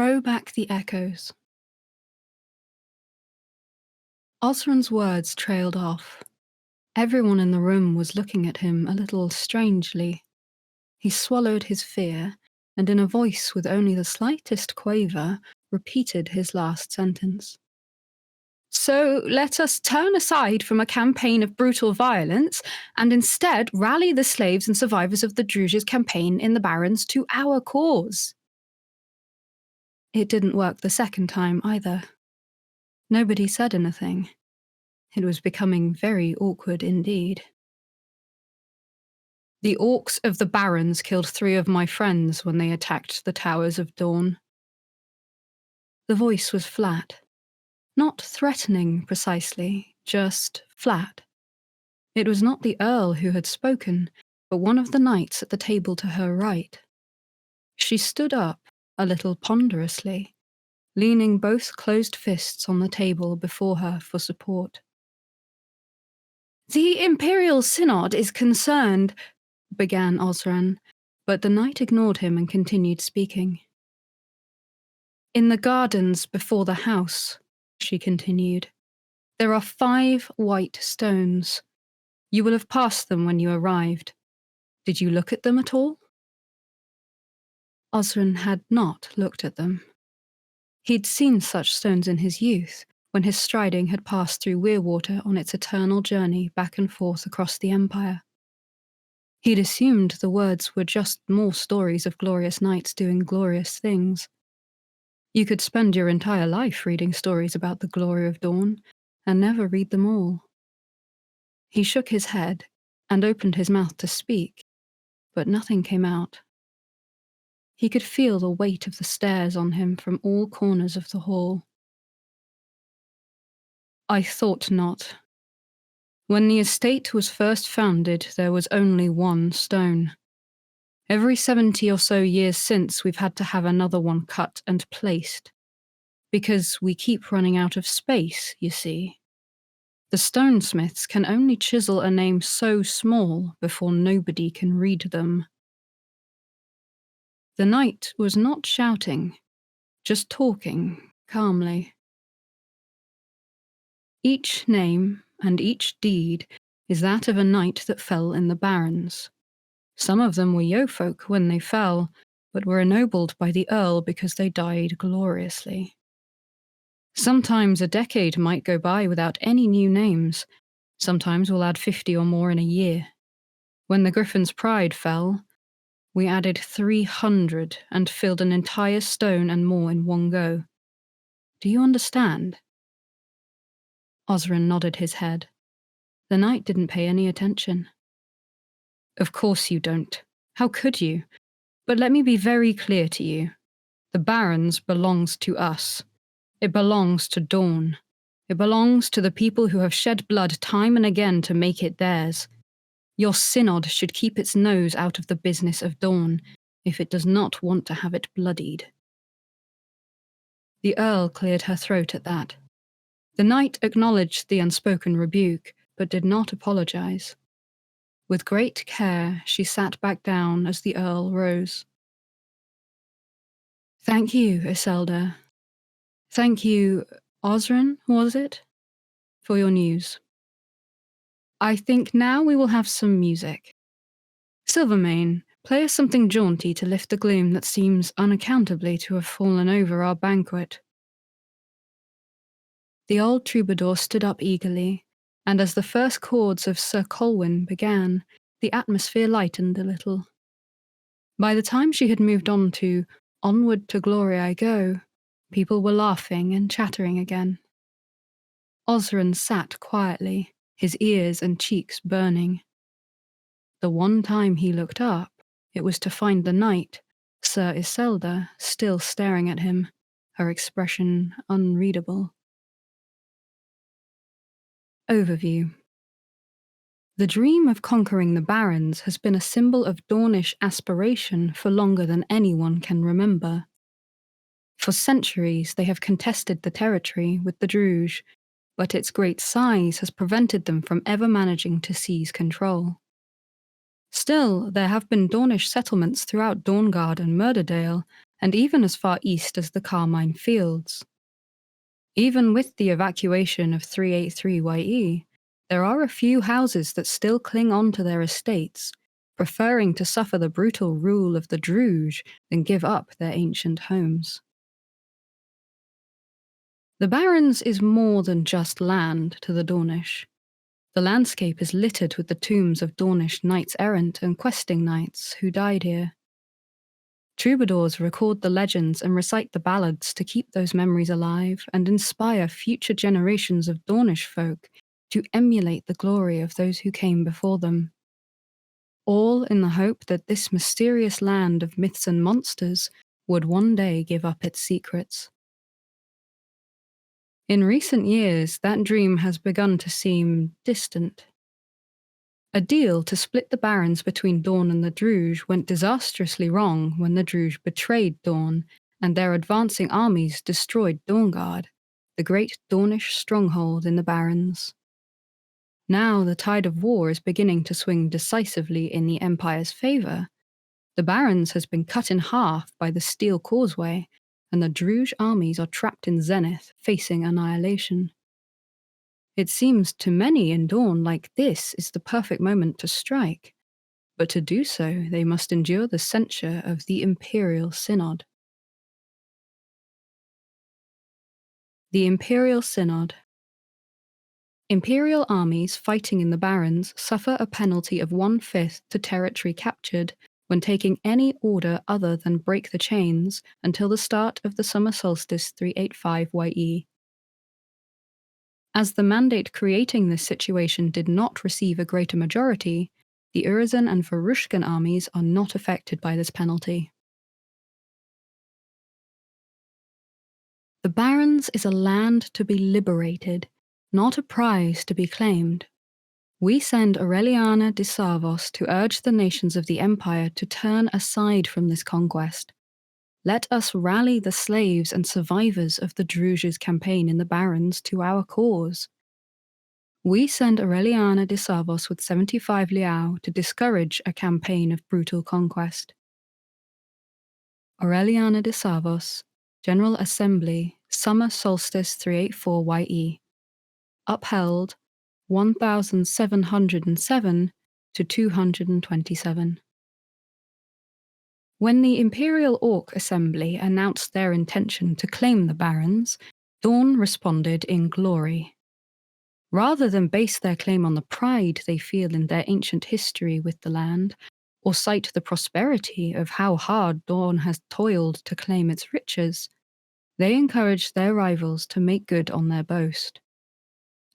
throw back the echoes. Osran's words trailed off. Everyone in the room was looking at him a little strangely. He swallowed his fear, and in a voice with only the slightest quaver, repeated his last sentence. So let us turn aside from a campaign of brutal violence and instead rally the slaves and survivors of the Druge's campaign in the Barrens to our cause. It didn't work the second time either. Nobody said anything. It was becoming very awkward indeed. The orcs of the Barrens killed 3 of my friends when they attacked the Towers of Dawn. The voice was flat. Not threatening precisely, just flat. It was not the Earl who had spoken, but one of the knights at the table to her right. She stood up, a little ponderously, leaning both closed fists on the table before her for support. The Imperial Synod is concerned, began Osran, but the knight ignored him and continued speaking. In the gardens before the house, she continued, there are 5 white stones. You will have passed them when you arrived. Did you look at them at all? Osran had not looked at them. He'd seen such stones in his youth, when his striding had passed through Weirwater on its eternal journey back and forth across the Empire. He'd assumed the words were just more stories of glorious knights doing glorious things. You could spend your entire life reading stories about the glory of Dawn, and never read them all. He shook his head, and opened his mouth to speak, but nothing came out. He could feel the weight of the stares on him from all corners of the hall. I thought not. When the estate was first founded, there was only 1 stone. Every 70 or so years since, we've had to have another one cut and placed. Because we keep running out of space, you see. The stonesmiths can only chisel a name so small before nobody can read them. The knight was not shouting, just talking calmly. Each name and each deed is that of a knight that fell in the Barrens. Some of them were yeofolk when they fell, but were ennobled by the Earl because they died gloriously. Sometimes a decade might go by without any new names. Sometimes we'll add 50 or more in a year. When the Griffin's Pride fell, we added 300 and filled an entire stone and more in one go. Do you understand? Osran nodded his head. The knight didn't pay any attention. Of course you don't. How could you? But let me be very clear to you. The Barrens belongs to us. It belongs to Dawn. It belongs to the people who have shed blood time and again to make it theirs. Your synod should keep its nose out of the business of Dawn, if it does not want to have it bloodied. The Earl cleared her throat at that. The knight acknowledged the unspoken rebuke, but did not apologize. With great care, she sat back down as the Earl rose. Thank you, Iselda. Thank you, Osran, was it? For your news. I think now we will have some music. Silvermane, play us something jaunty to lift the gloom that seems unaccountably to have fallen over our banquet. The old troubadour stood up eagerly, and as the first chords of Sir Colwyn began, the atmosphere lightened a little. By the time she had moved on to Onward to Glory I Go, people were laughing and chattering again. Osran sat quietly, his ears and cheeks burning. The one time he looked up, it was to find the knight, Sir Iselda, still staring at him, her expression unreadable. Overview. The dream of conquering the Barrens has been a symbol of Dawnish aspiration for longer than anyone can remember. For centuries they have contested the territory with the Druge, but its great size has prevented them from ever managing to seize control. Still, there have been Dawnish settlements throughout Dawnguard and Murderdale, and even as far east as the Carmine Fields. Even with the evacuation of 383YE, there are a few houses that still cling on to their estates, preferring to suffer the brutal rule of the Druge than give up their ancient homes. The Barrens is more than just land to the Dornish. The landscape is littered with the tombs of Dornish knights-errant and questing knights who died here. Troubadours record the legends and recite the ballads to keep those memories alive and inspire future generations of Dornish folk to emulate the glory of those who came before them. All in the hope that this mysterious land of myths and monsters would one day give up its secrets. In recent years, that dream has begun to seem distant. A deal to split the Barrens between Dorne and the Druge went disastrously wrong when the Druge betrayed Dorne, and their advancing armies destroyed Dorngard, the great Dornish stronghold in the Barrens. Now the tide of war is beginning to swing decisively in the Empire's favour. The Barrens has been cut in half by the Steel Causeway, and the Druge armies are trapped in Zenith, facing annihilation. It seems to many in Dorne like this is the perfect moment to strike, but to do so they must endure the censure of the Imperial Synod. The Imperial Synod. Imperial armies fighting in the Barrens suffer a penalty of 1/5 to territory captured when taking any order other than break the chains until the start of the summer solstice 385YE. As the mandate creating this situation did not receive a greater majority, the Urizen and Varushkan armies are not affected by this penalty. The Barrens is a land to be liberated, not a prize to be claimed. We send Aureliana de Savos to urge the nations of the Empire to turn aside from this conquest. Let us rally the slaves and survivors of the Druge's campaign in the Barrens to our cause. We send Aureliana de Savos with 75 liao to discourage a campaign of brutal conquest. Aureliana de Savos, General Assembly, Summer Solstice 384YE. Upheld 1707 to 227. When the Imperial Orc Assembly announced their intention to claim the Barrens, Dorne responded in glory. Rather than base their claim on the pride they feel in their ancient history with the land, or cite the prosperity of how hard Dorne has toiled to claim its riches, they encourage their rivals to make good on their boast.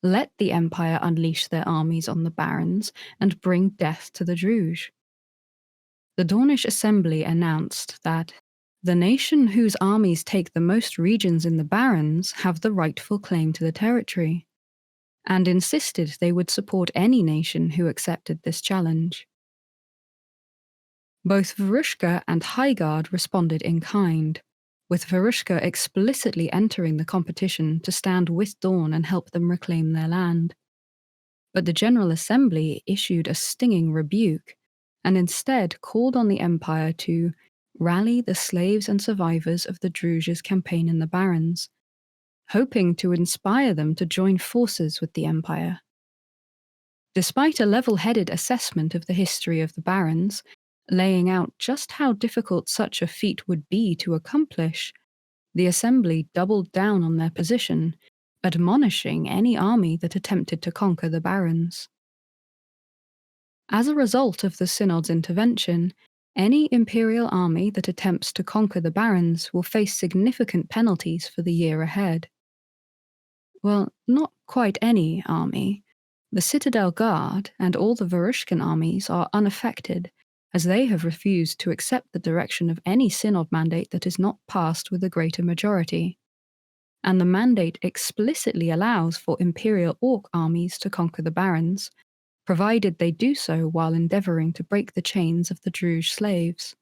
Let the Empire unleash their armies on the Barrens and bring death to the Druge. The Dornish Assembly announced that the nation whose armies take the most regions in the Barrens have the rightful claim to the territory, and insisted they would support any nation who accepted this challenge. Both Varushka and Highguard responded in kind, with Varushka explicitly entering the competition to stand with Dorne and help them reclaim their land. But the General Assembly issued a stinging rebuke, and instead called on the Empire to rally the slaves and survivors of the Druge's campaign in the Barrens, hoping to inspire them to join forces with the Empire. Despite a level-headed assessment of the history of the Barrens, laying out just how difficult such a feat would be to accomplish, the Assembly doubled down on their position, admonishing any army that attempted to conquer the Barrens. As a result of the Synod's intervention, any Imperial army that attempts to conquer the Barrens will face significant penalties for the year ahead. Well, not quite any army. The Citadel Guard and all the Varushkan armies are unaffected, as they have refused to accept the direction of any Synod mandate that is not passed with a greater majority. And the mandate explicitly allows for Imperial Orc armies to conquer the Barrens, provided they do so while endeavouring to break the chains of the Druge slaves.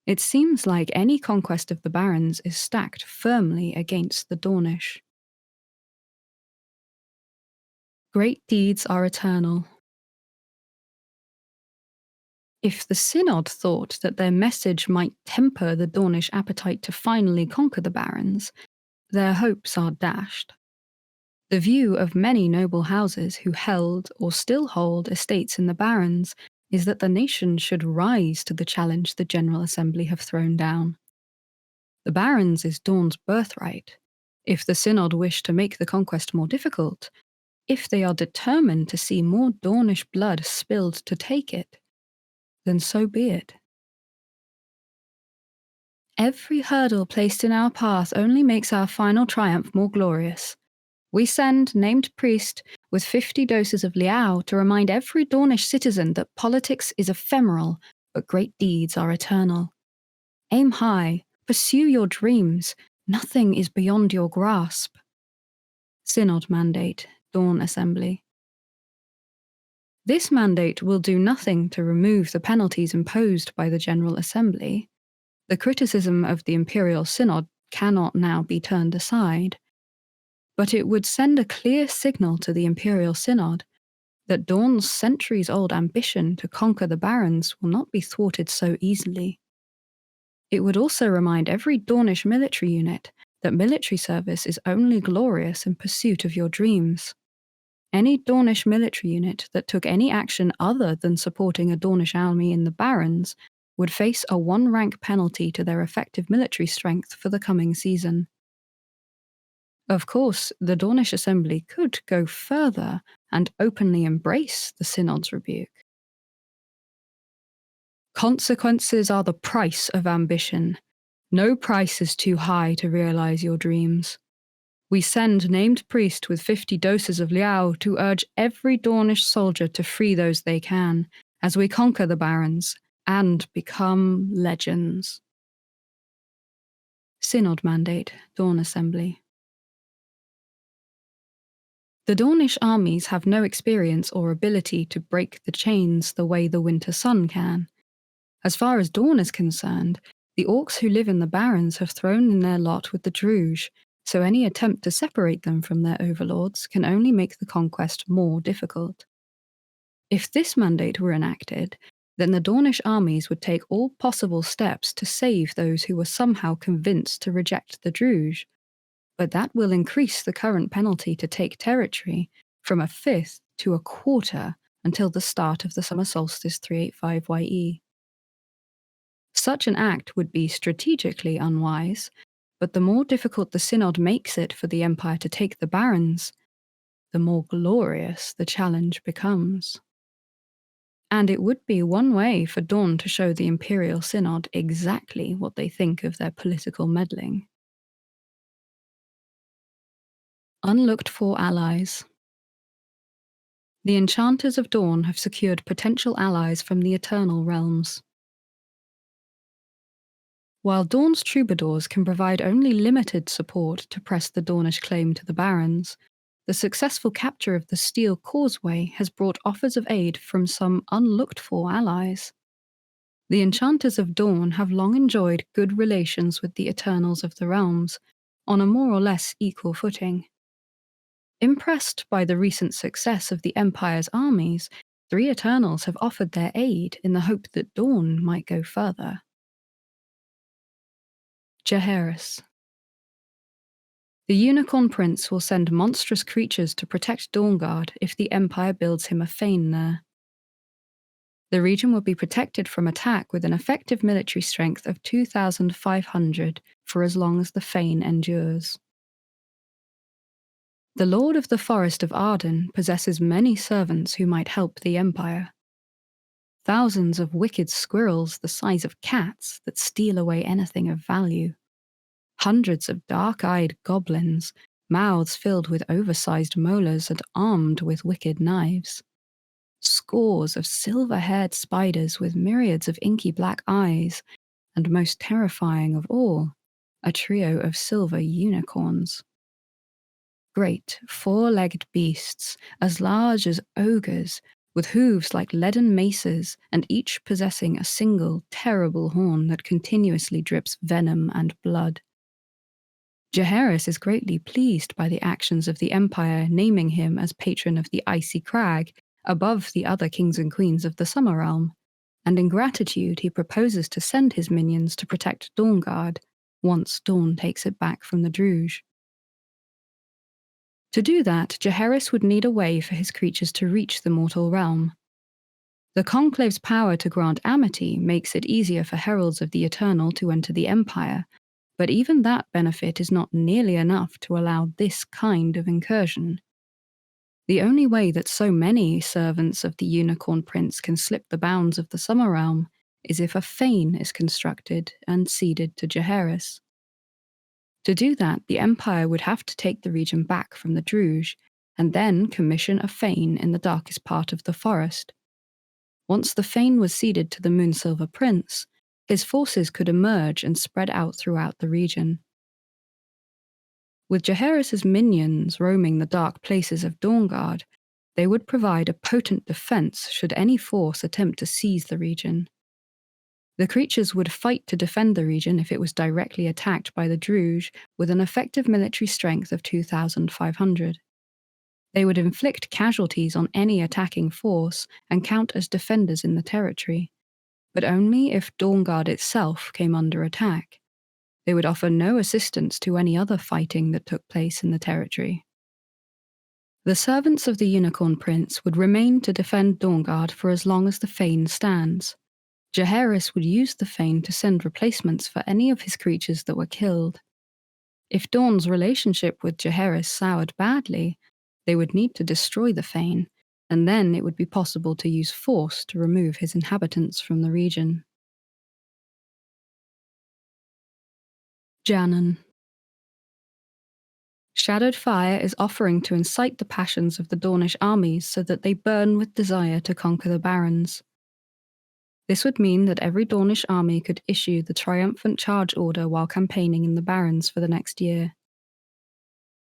It seems like any conquest of the Barrens is stacked firmly against the Dornish. Great deeds are eternal. If the Synod thought that their message might temper the Dornish appetite to finally conquer the barons, their hopes are dashed. The view of many noble houses who held or still hold estates in the barons is that the nation should rise to the challenge the General Assembly have thrown down. The barons is Dorne's birthright. If the Synod wish to make the conquest more difficult, if they are determined to see more Dornish blood spilled to take it, then so be it. Every hurdle placed in our path only makes our final triumph more glorious. We send named priest with 50 doses of liao to remind every Dornish citizen that politics is ephemeral, but great deeds are eternal. Aim high, pursue your dreams, nothing is beyond your grasp. Synod Mandate, Dorne Assembly. This mandate will do nothing to remove the penalties imposed by the General Assembly. The criticism of the Imperial Synod cannot now be turned aside. But it would send a clear signal to the Imperial Synod that Dorne's centuries-old ambition to conquer the barons will not be thwarted so easily. It would also remind every Dornish military unit that military service is only glorious in pursuit of your dreams. Any Dornish military unit that took any action other than supporting a Dornish army in the barons would face a 1-rank penalty to their effective military strength for the coming season. Of course, the Dornish Assembly could go further and openly embrace the Synod's rebuke. Consequences are the price of ambition. No price is too high to realize your dreams. We send named priest with 50 doses of liao to urge every Dornish soldier to free those they can, as we conquer the barons and become legends. Synod Mandate, Dorne Assembly. The Dornish armies have no experience or ability to break the chains the way the winter sun can. As far as Dorne is concerned, the orcs who live in the barons have thrown in their lot with the Druj, so any attempt to separate them from their overlords can only make the conquest more difficult. If this mandate were enacted, then the Dornish armies would take all possible steps to save those who were somehow convinced to reject the Druj, but that will increase the current penalty to take territory from 1/5 to 1/4 until the start of the summer solstice 385 YE. Such an act would be strategically unwise, but the more difficult the Synod makes it for the Empire to take the barons, the more glorious the challenge becomes. And it would be one way for Dorne to show the Imperial Synod exactly what they think of their political meddling. Unlooked-for allies. The Enchanters of Dorne have secured potential allies from the Eternal Realms. While Dorne's troubadours can provide only limited support to press the Dornish claim to the barons, the successful capture of the Steel Causeway has brought offers of aid from some unlooked-for allies. The Enchanters of Dorne have long enjoyed good relations with the Eternals of the Realms, on a more or less equal footing. Impressed by the recent success of the Empire's armies, 3 Eternals have offered their aid in the hope that Dorne might go further. Jaehaerys. The Unicorn Prince will send monstrous creatures to protect Dawnguard if the Empire builds him a fane there. The region will be protected from attack with an effective military strength of 2,500 for as long as the fane endures. The Lord of the Forest of Arden possesses many servants who might help the Empire. Thousands of wicked squirrels the size of cats that steal away anything of value. Hundreds of dark-eyed goblins, mouths filled with oversized molars and armed with wicked knives. Scores of silver-haired spiders with myriads of inky black eyes, and most terrifying of all, a trio of silver unicorns. Great, 4-legged beasts, as large as ogres, with hooves like leaden maces, and each possessing a single, terrible horn that continuously drips venom and blood. Jaehaerys is greatly pleased by the actions of the Empire naming him as patron of the Icy Crag, above the other kings and queens of the Summer Realm, and in gratitude he proposes to send his minions to protect Dawnguard once Dawn takes it back from the Druge. To do that, Jaehaerys would need a way for his creatures to reach the mortal realm. The Conclave's power to grant amity makes it easier for heralds of the Eternal to enter the Empire, but even that benefit is not nearly enough to allow this kind of incursion. The only way that so many servants of the Unicorn Prince can slip the bounds of the Summer Realm is if a fane is constructed and ceded to Jaehaerys. To do that, the Empire would have to take the region back from the Druge, and then commission a fane in the darkest part of the forest. Once the fane was ceded to the Moonsilver Prince, his forces could emerge and spread out throughout the region. With Jaehaerys' minions roaming the dark places of Dawnguard, they would provide a potent defense should any force attempt to seize the region. The creatures would fight to defend the region if it was directly attacked by the Druge with an effective military strength of 2,500. They would inflict casualties on any attacking force and count as defenders in the territory, but only if Dawnguard itself came under attack. They would offer no assistance to any other fighting that took place in the territory. The servants of the Unicorn Prince would remain to defend Dawnguard for as long as the fane stands. Jaehaerys would use the fane to send replacements for any of his creatures that were killed. If Dawn's relationship with Jaehaerys soured badly, they would need to destroy the fane, and then it would be possible to use force to remove his inhabitants from the region. Janon. Shadowed fire is offering to incite the passions of the Dornish armies so that they burn with desire to conquer the Barrens. This would mean that every Dornish army could issue the triumphant charge order while campaigning in the Barrens for the next year.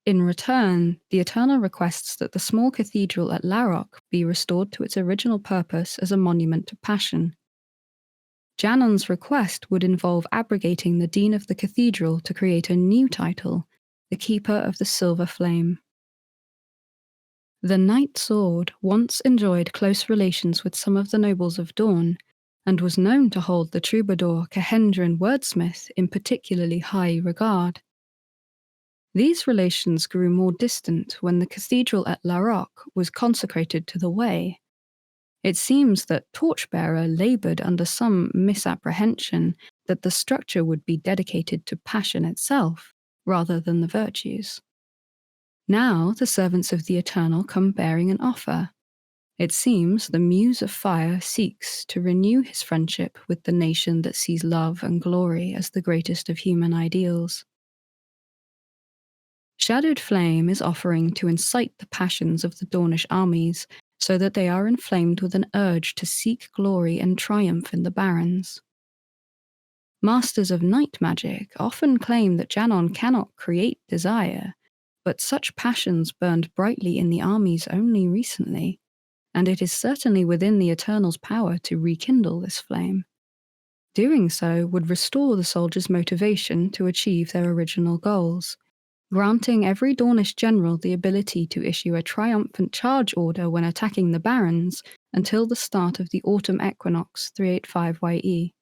In return, the Eternal requests that the small cathedral at Larrock be restored to its original purpose as a monument to passion. Janon's request would involve abrogating the Dean of the Cathedral to create a new title, the Keeper of the Silver Flame. The Knight Sword once enjoyed close relations with some of the nobles of Dorne, and was known to hold the troubadour Kehendren Wordsmith in particularly high regard. These relations grew more distant when the cathedral at Larrock was consecrated to the Way. It seems that Torchbearer laboured under some misapprehension that the structure would be dedicated to passion itself, rather than the virtues. Now the servants of the Eternal come bearing an offer. It seems the Muse of Fire seeks to renew his friendship with the nation that sees love and glory as the greatest of human ideals. Shadowed Flame is offering to incite the passions of the Dornish armies so that they are inflamed with an urge to seek glory and triumph in the Barrens. Masters of night magic often claim that Janon cannot create desire, but such passions burned brightly in the armies only recently, and it is certainly within the Eternal's power to rekindle this flame. Doing so would restore the soldiers' motivation to achieve their original goals, granting every Dornish general the ability to issue a triumphant charge order when attacking the Barrens until the start of the autumn equinox 385 YE.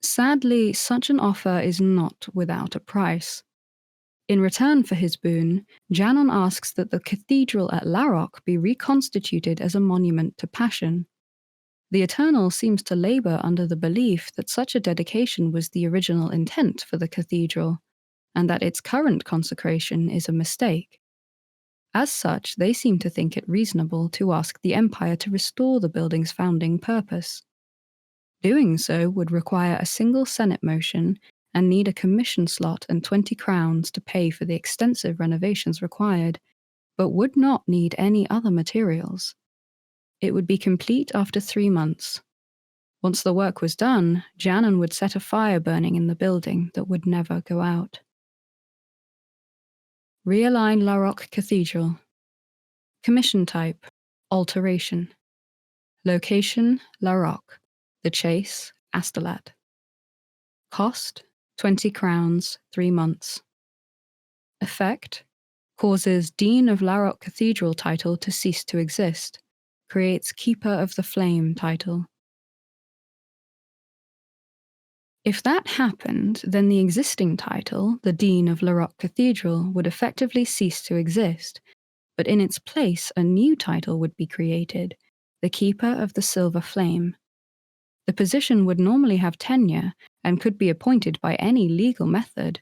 Sadly, such an offer is not without a price. In return for his boon, Janon asks that the cathedral at Larrock be reconstituted as a monument to passion. The Eternal seems to labour under the belief that such a dedication was the original intent for the cathedral, and that its current consecration is a mistake. As such, they seem to think it reasonable to ask the Empire to restore the building's founding purpose. Doing so would require a single Senate motion and need a commission slot and 20 crowns to pay for the extensive renovations required, but would not need any other materials. It would be complete after 3 months. Once the work was done, Janon would set a fire burning in the building that would never go out. Realign Larrock Cathedral. Commission type: Alteration. Location: Larrock. The Chase, Astolat. Cost: 20 crowns, 3 months. Effect: causes Dean of Larrock Cathedral title to cease to exist. creates Keeper of the Flame title. If that happened, then the existing title, the Dean of Laroque Cathedral, would effectively cease to exist, but in its place a new title would be created, the Keeper of the Silver Flame. The position would normally have tenure and could be appointed by any legal method,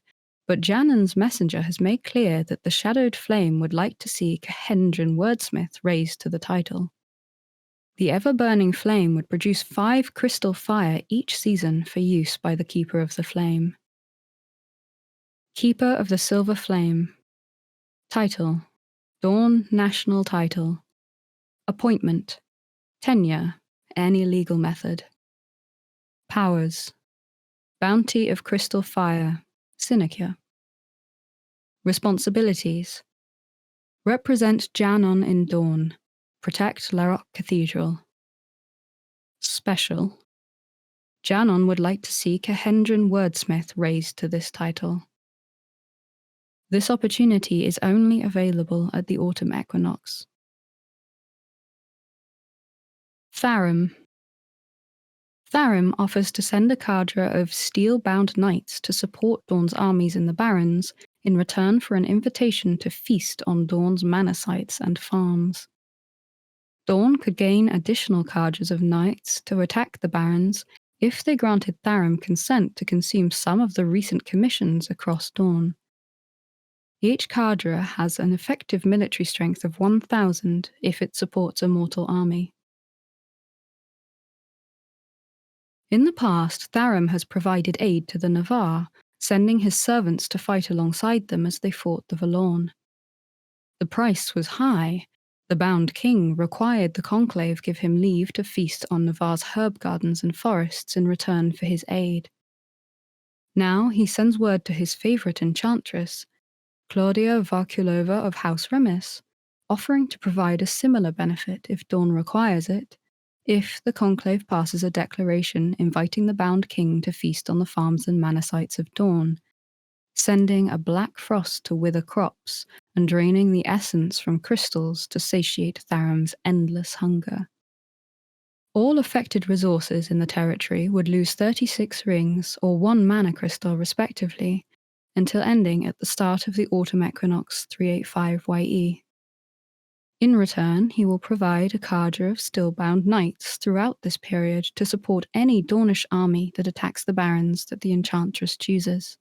but Janon's messenger has made clear that the Shadowed Flame would like to see K'Hendren Wordsmith raised to the title. The ever-burning flame would produce 5 crystal fire each season for use by the Keeper of the Flame. Keeper of the Silver Flame. Title: Dawn National Title. Appointment: Tenure, any legal method. Powers: Bounty of Crystal Fire, Sinecure. Responsibilities: Represent Janon in Dawn. Protect Laroque Cathedral. Special: Janon would like to see K'Hendren Wordsmith raised to this title. This opportunity is only available at the autumn equinox. Tharim. Tharim offers to send a cadre of steel-bound knights to support Dawn's armies in the Barrens in return for an invitation to feast on Dawn's manor sites and farms. Dawn could gain additional cadres of knights to attack the Barrens if they granted Tharim consent to consume some of the recent commissions across Dawn. Each cadre has an effective military strength of 1,000 if it supports a mortal army. In the past, Tharim has provided aid to the Navarre, sending his servants to fight alongside them as they fought the Valorn. The price was high. The bound king required the conclave give him leave to feast on Navarre's herb gardens and forests in return for his aid. Now he sends word to his favourite enchantress, Claudia Varkulova of House Remis, offering to provide a similar benefit if Dawn requires it, if the conclave passes a declaration inviting the bound king to feast on the farms and manor sites of Dawn, sending a black frost to wither crops and draining the essence from crystals to satiate Tharim's endless hunger. All affected resources in the territory would lose 36 rings or 1 mana crystal respectively, until ending at the start of the autumn equinox 385 YE. In return, he will provide a cadre of steel-bound knights throughout this period to support any Dawnish army that attacks the Barrens that the enchantress chooses.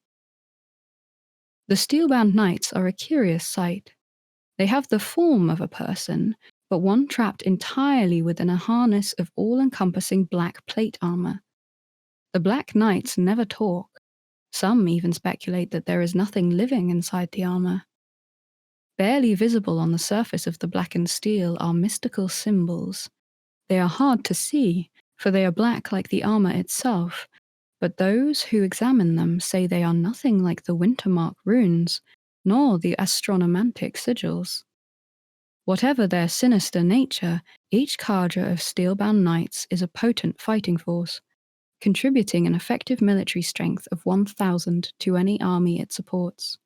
The steel-bound knights are a curious sight. They have the form of a person, but one trapped entirely within a harness of all-encompassing black plate armor. The Black Knights never talk. Some even speculate that there is nothing living inside the armor. Barely visible on the surface of the blackened steel are mystical symbols. They are hard to see, for they are black like the armor itself, but those who examine them say they are nothing like the Wintermark runes, nor the astronomantic sigils. Whatever their sinister nature, each cadre of steel-bound knights is a potent fighting force, contributing an effective military strength of 1,000 to any army it supports.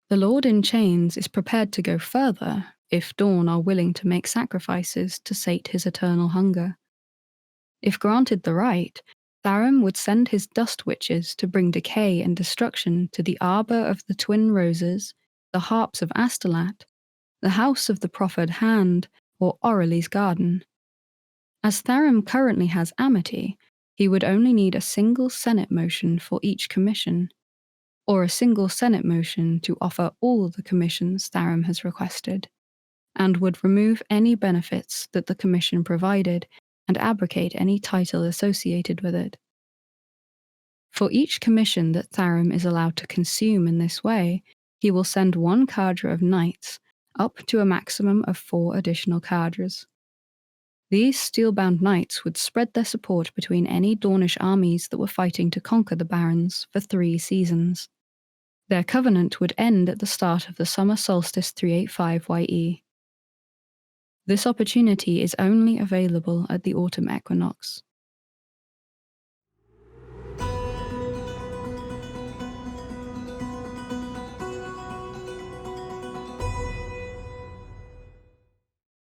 The Lord in Chains is prepared to go further if Dawn are willing to make sacrifices to sate his eternal hunger. If granted the right, Tharim would send his dust witches to bring decay and destruction to the Arbor of the Twin Roses, the Harps of Astolat, the House of the Proffered Hand, or Aureli's Garden. As Tharim currently has Amity, he would only need a single Senate motion for each commission, or a single Senate motion to offer all the commissions Tharim has requested, and would remove any benefits that the commission provided and abrogate any title associated with it. For each commission that Tharim is allowed to consume in this way, he will send 1 cadre of knights, up to a maximum of 4 additional cadres. These steel-bound knights would spread their support between any Dawnish armies that were fighting to conquer the Barrens for 3 seasons. Their covenant would end at the start of the summer solstice 385 YE. This opportunity is only available at the autumn equinox.